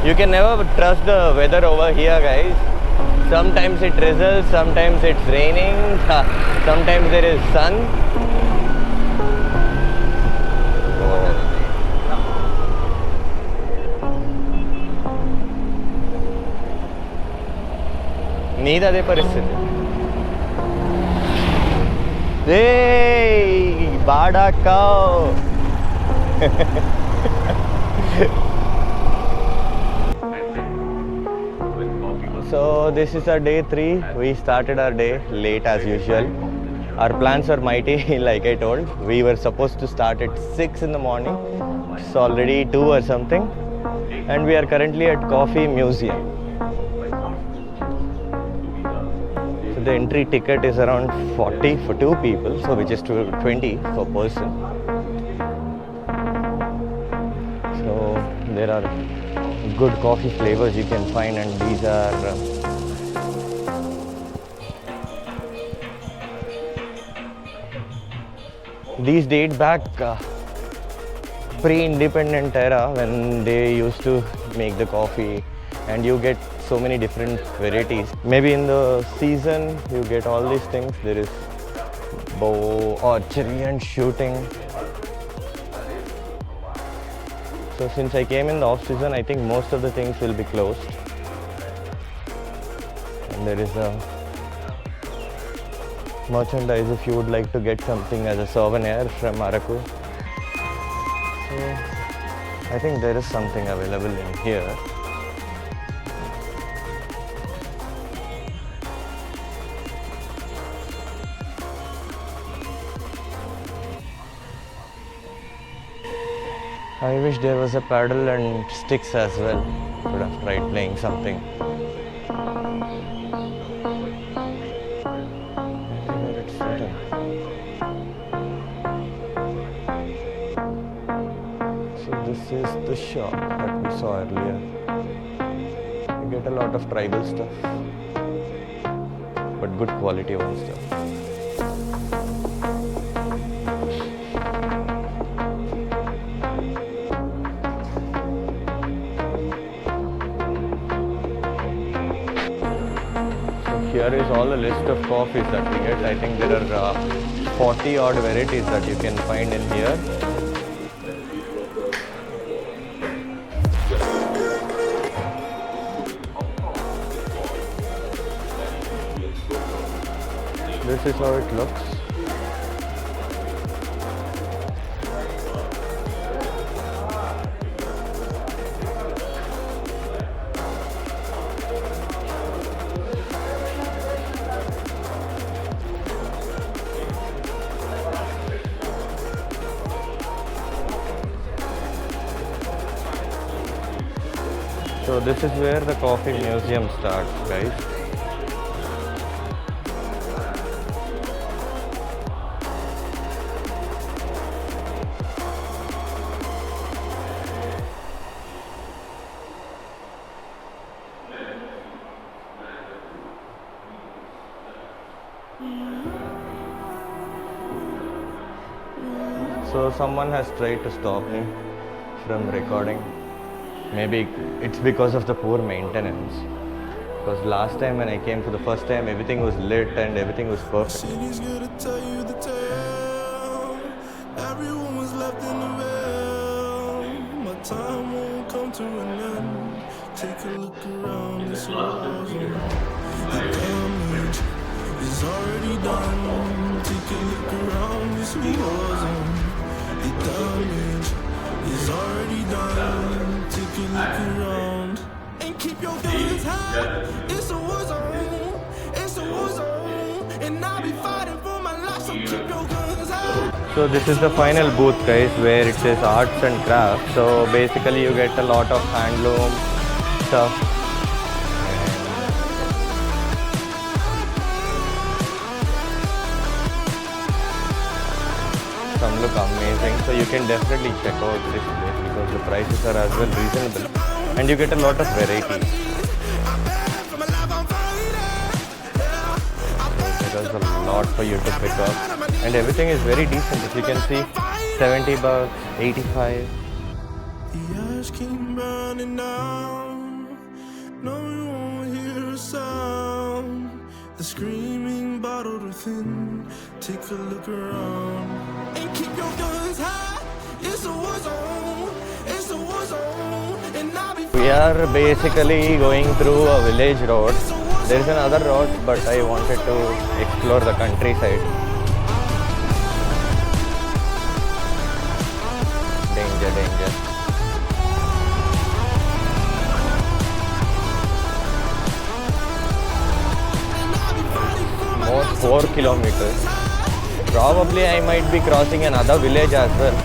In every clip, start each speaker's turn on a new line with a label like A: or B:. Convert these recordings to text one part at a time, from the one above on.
A: You can never trust the weather over here, guys. Sometimes it drizzles, sometimes it's raining, sometimes there is sun. నీది అదే పరిస్థితి. Bada cow. So this is our day 3. We started our day late as usual. Our plans were mighty, like I told. We were supposed to start at 6 in the morning. It's already 2 or something. And we are currently at Coffee Museum. So the entry ticket is around 40 for 2 people, so which is 20 per person. So there are good coffee flavors you can find, and these are these date back pre-independent era, when they used to make the coffee, and you get so many different varieties. Maybe in the season you get all these things. There is bow, archery and shooting. So since I came in the off season, I think most of the things will be closed. And there is a merchandise if you would like to get something as a souvenir from Araku. So I think there is something available in here. I wish there was a paddle and sticks as well. Could have tried playing something. Where it's written. So this is the shop that we saw earlier. You get a lot of tribal stuff, but good quality one stuff. Here is all a list of coffees that we get. I think there are 40 odd varieties that you can find in here. This is how it looks. So this is where the coffee museum starts, guys. So someone has tried to stop me from recording. Maybe it's because of the poor maintenance. Because last time when I came for the first time, everything was lit and everything was perfect.
B: City's gonna tell you the tale. Everyone was left in the veil. My time won't come to an end. Take a look around this world. The damage is already done. Take a look around this war. The damage is already done. Take a look around and keep your guns high. It's a war zone. It's a war zone, and I'll be fighting for my life. So keep your guns high.
A: So this is the final booth, guys, where it says arts and crafts. So basically you get a lot of handloom stuff. Some look amazing, so you can definitely check out this place because the prices are as well reasonable and you get a lot of variety. There's a lot for you to pick up and everything is very decent. If you can see, 70 bucks, 85.
B: The ash keep burning down. No, you won't hear a sound. The screaming bottled within. Take a look around and keep your guns high. It's a war zone. It's a war zone. And I'll be
A: We are basically going through a village road. There is another road, but I wanted to explore the countryside. Danger, danger. Almost 4 kilometers. Probably I might be crossing another village as well.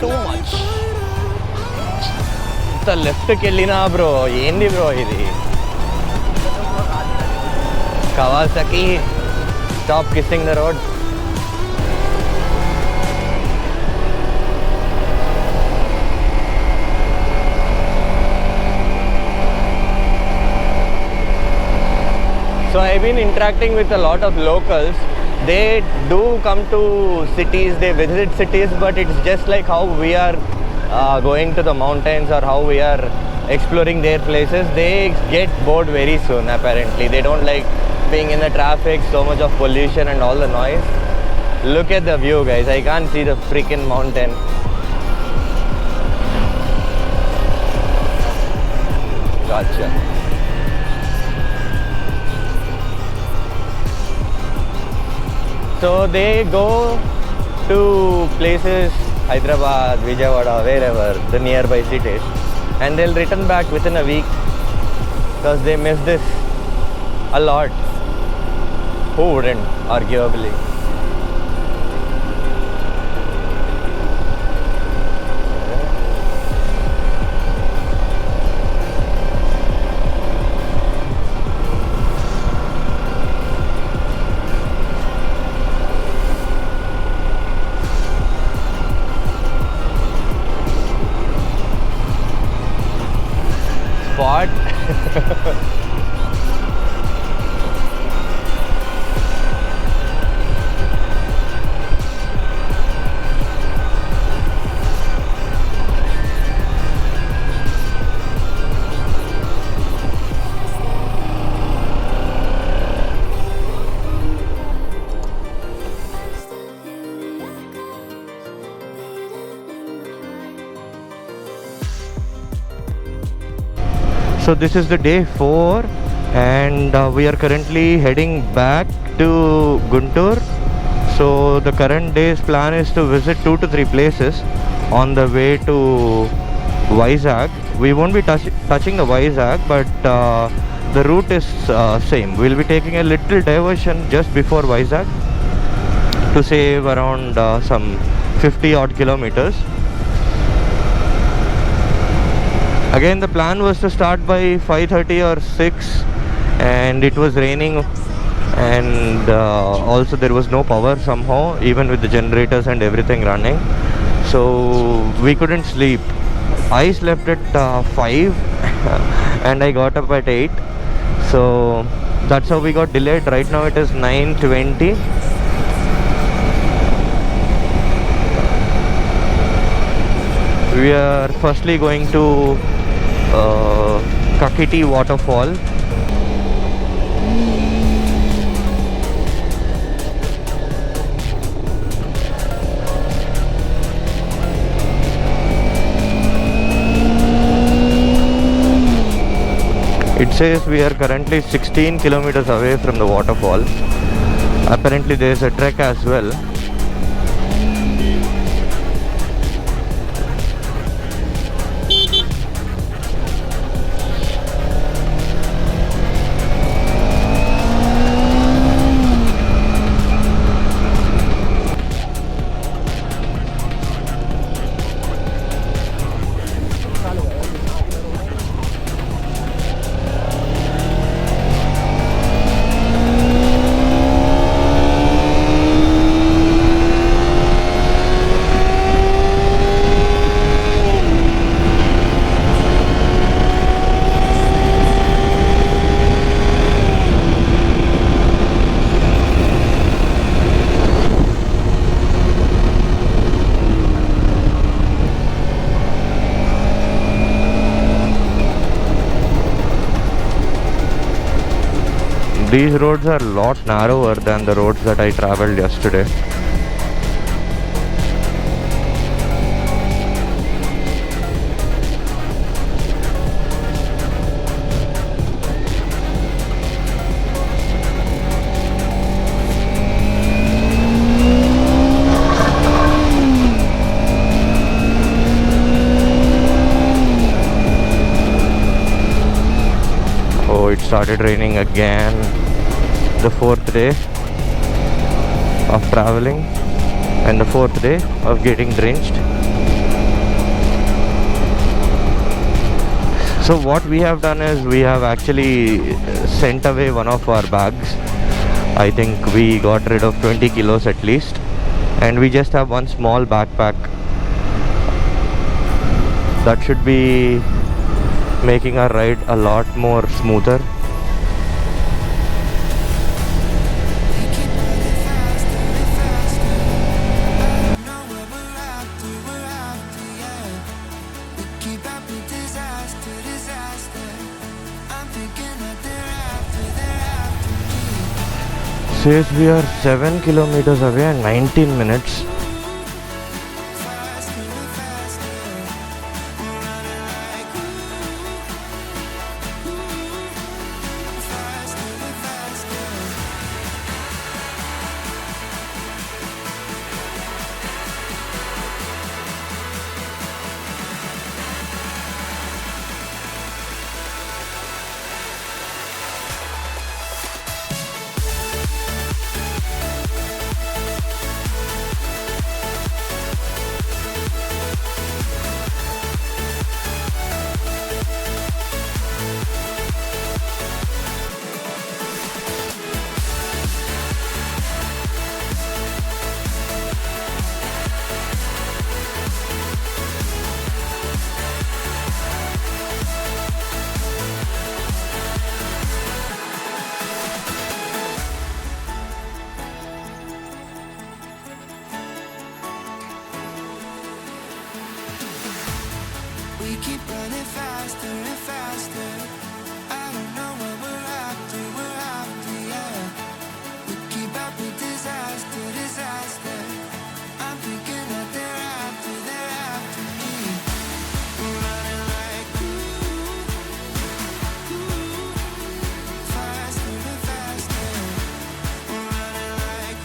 A: Too much. ఇంత లెఫ్ట్కి వెళ్ళినా bro ఏంది bro ఇది Kawasaki stop kissing the road. So I've been interacting with a lot of locals. They do come to cities, they visit cities, but it's just like how we are going to the mountains or how we are exploring their places. They get bored very soon apparently. They don't like being in the traffic, so much of pollution and all the noise. Look at the view guys, I can't see the freaking mountain. Gotcha. So they go to places, Hyderabad, Vijayawada, wherever, the nearby cities, and they'll return back within a week because they miss this a lot. Who wouldn't, arguably? Spot. So this is the day 4 and we are currently heading back to Guntur. So the current day's plan is to visit 2 to 3 places on the way to Vizag. We won't be touching the Vizag, but the route is same. We'll be taking a little diversion just before Vizag to save around some 50 odd kilometers. Again, the plan was to start by 5:30 or 6 and it was raining and also there was no power somehow, even with the generators and everything running, so we couldn't sleep. I slept at 5 and I got up at 8, so that's how we got delayed. Right now it is 9:20. We are firstly going to Kakiti waterfall. It says we are currently 16 kilometers away from the waterfall. Apparently there is a trek as well. These roads are a lot narrower than the roads that I traveled yesterday. Oh, it started raining again. The fourth day of traveling and the fourth day of getting drenched. So what we have done is we have actually sent away one of our bags. I think we got rid of 20 kilos at least, and we just have one small backpack. That should be making our ride a lot more smoother. Says we are 7 kilometers away and 19 minutes.
B: We keep running faster and faster. I don't know what we're after, yeah. We keep up with disaster. I'm thinking that they're after me. We're running like faster and faster. We're running like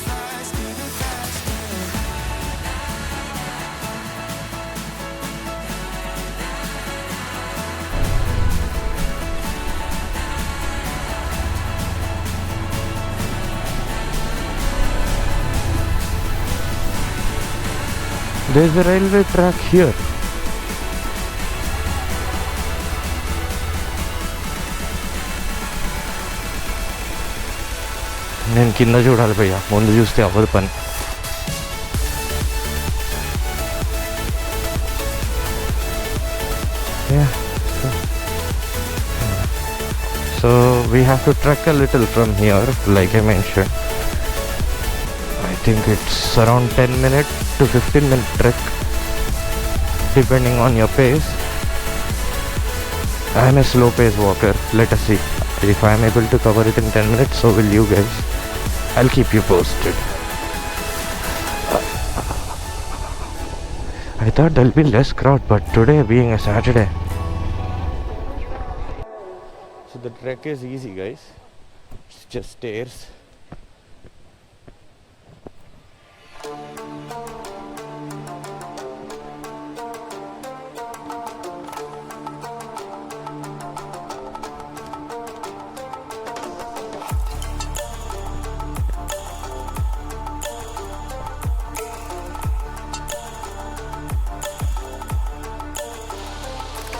B: faster and faster.
A: There's a railway track here. నేను కింద చూడాలి భయ్యా, ముందు చూస్తే అవ్వదు పని. So we have to trek a little from here, like I mentioned. I think it's around 10 minute to 15 minute trek, depending on your pace. I am a slow pace walker. Let us see if I am able to cover it in 10 minutes. So will you guys. I'll keep you posted. I thought there'll be less crowd, but today being a Saturday. So the trek is easy, guys. It's just stairs.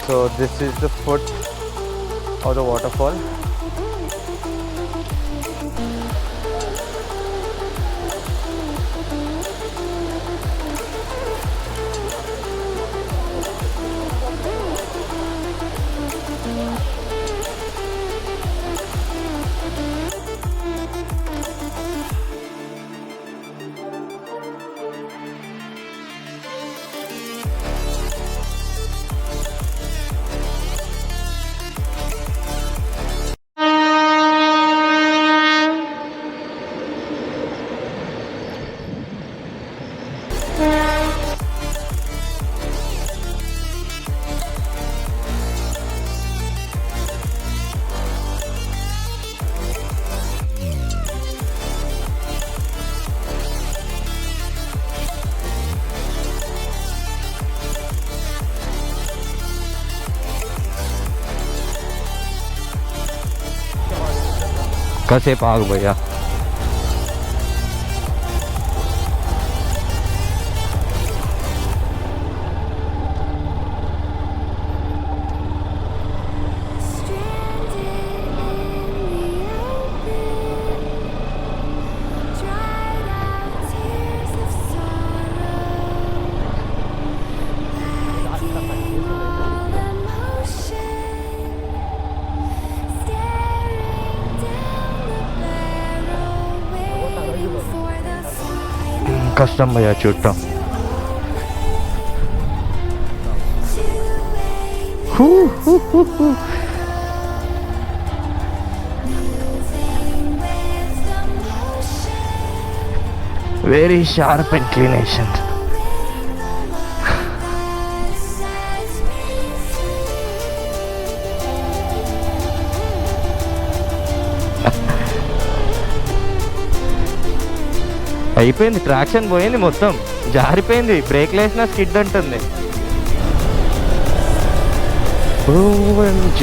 A: So this is the foot of the waterfall. కాసేపు ఆగు భయ్యా. కష్టం భయ్యా చూడటం. Very sharp inclination. అయిపోయింది, traction పోయింది, మొత్తం జారిపోయింది. బ్రేక్ లేసిన స్కిడ్ అంటుంది. OMG.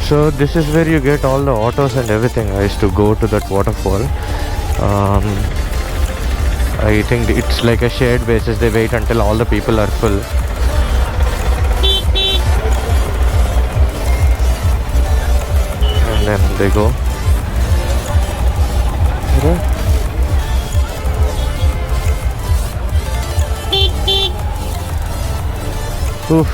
A: So this is where you get all the autos and everything. I used to go to that waterfall. I think it's like a shared basis. They wait until all the people are full. And then they go. Okay. Oof.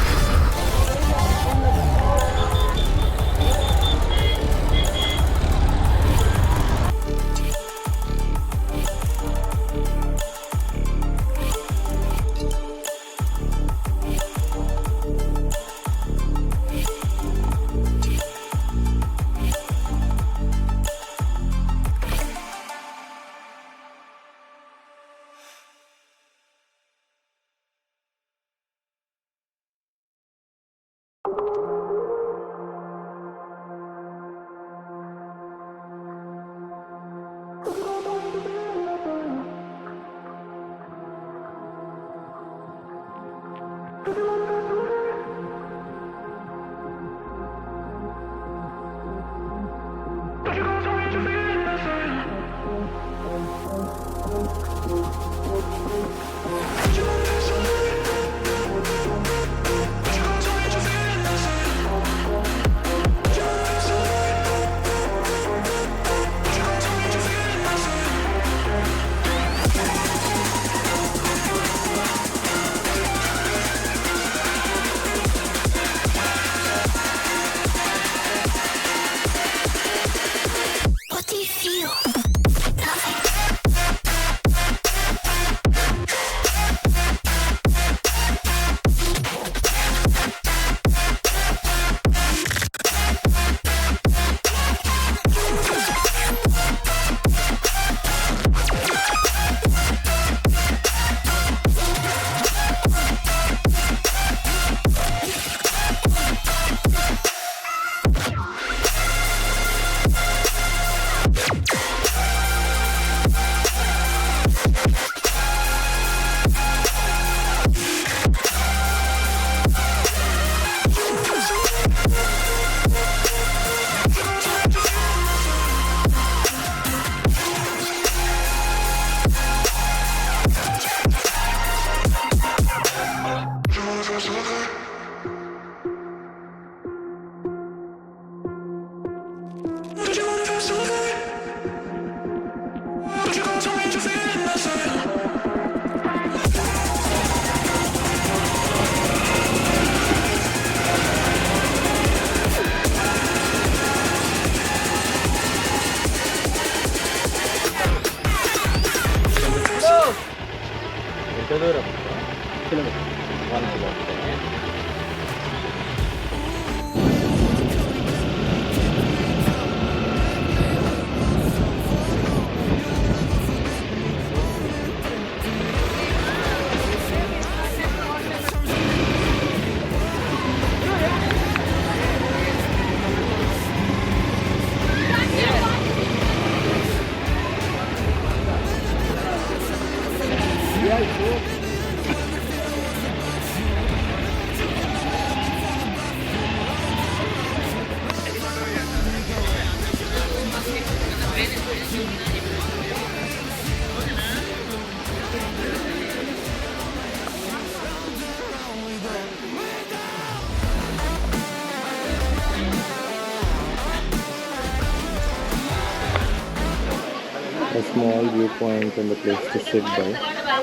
A: a small viewpoint and a place to sit by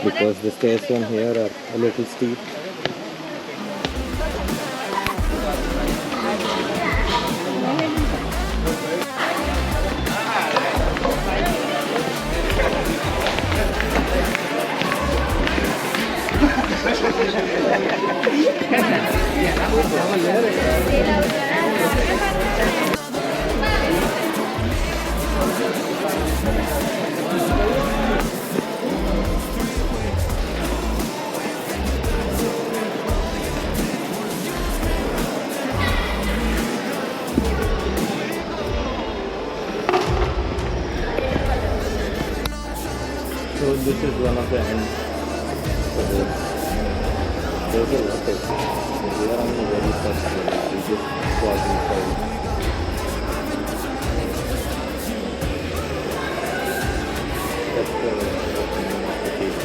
A: because the stairs from here are a little steep. So this is one of the ends for this. There's a lot of we are on the very first floor. We just got inside. That's the name of the cave.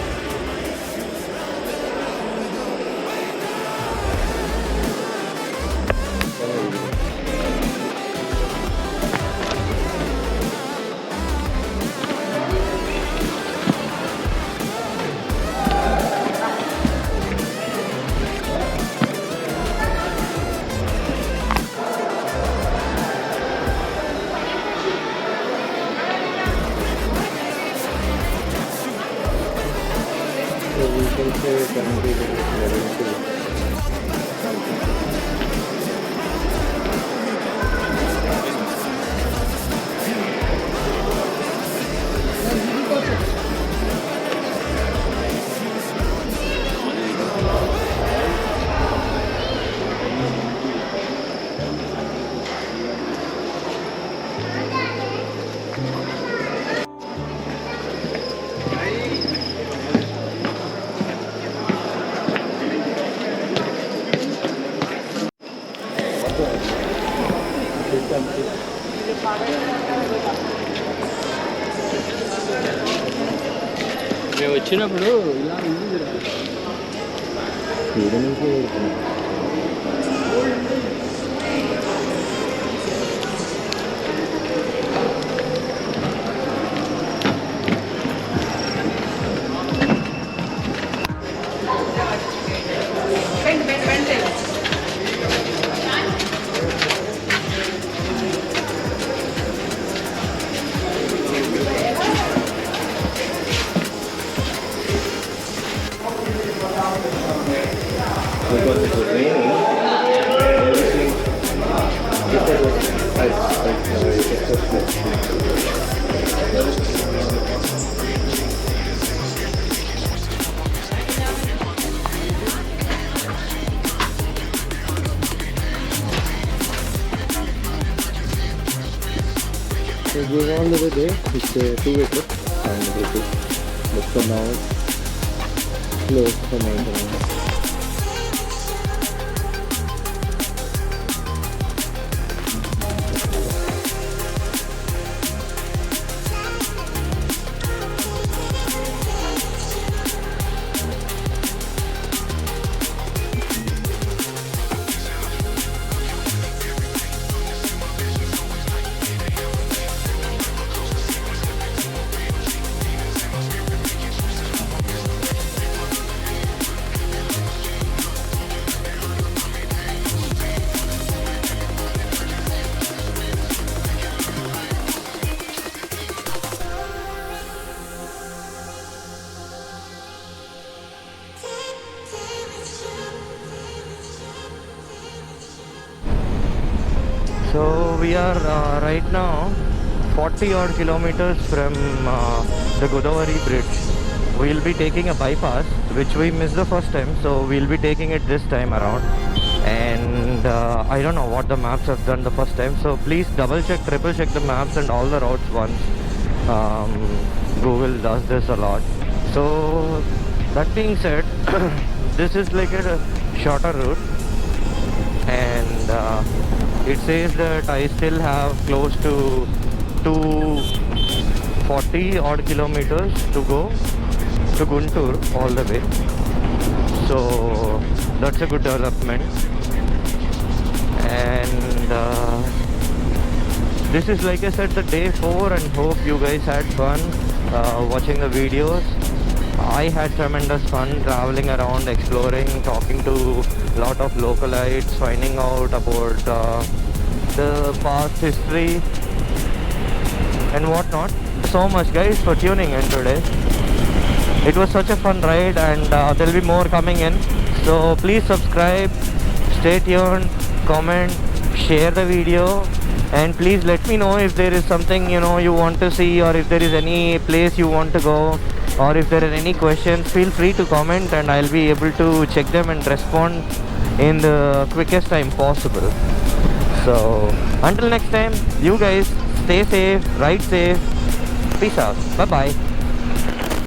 A: So we can say currently it is level 2.
C: మేము వచ్చినప్పుడు ఇలా ఉంది
A: ఈడ నుంచి వెళ్తున్నాం. Because it was raining, everything before was So going all the way there, it's a two-way trip and but for now it's closed for maintenance. So we are right now 40 odd kilometers from the Godavari bridge. We'll be taking a bypass which we missed the first time, so we'll be taking it this time around. And I don't know what the maps have done the first time, so please double check, triple check the maps and all the routes once. Google does this a lot. So that being said, this is like a shorter route, and it says that I still have close to 240 odd kilometers to go to Guntur all the way. So that's a good development. And this is, like I said, the day 4, and hope you guys had fun. watching the videos. I had tremendous fun traveling around, exploring, talking to a lot of localites, finding out about the past history and whatnot. So much guys for tuning in today. It was such a fun ride, and there will be more coming in. So please subscribe, stay tuned, comment, share the video, and please let me know if there is something you want to see, or if there is any place you want to go, or if there are any questions. Feel free to comment and I'll be able to check them and respond in the quickest time possible. So until next time, you guys stay safe, ride safe. Peace out. Bye bye.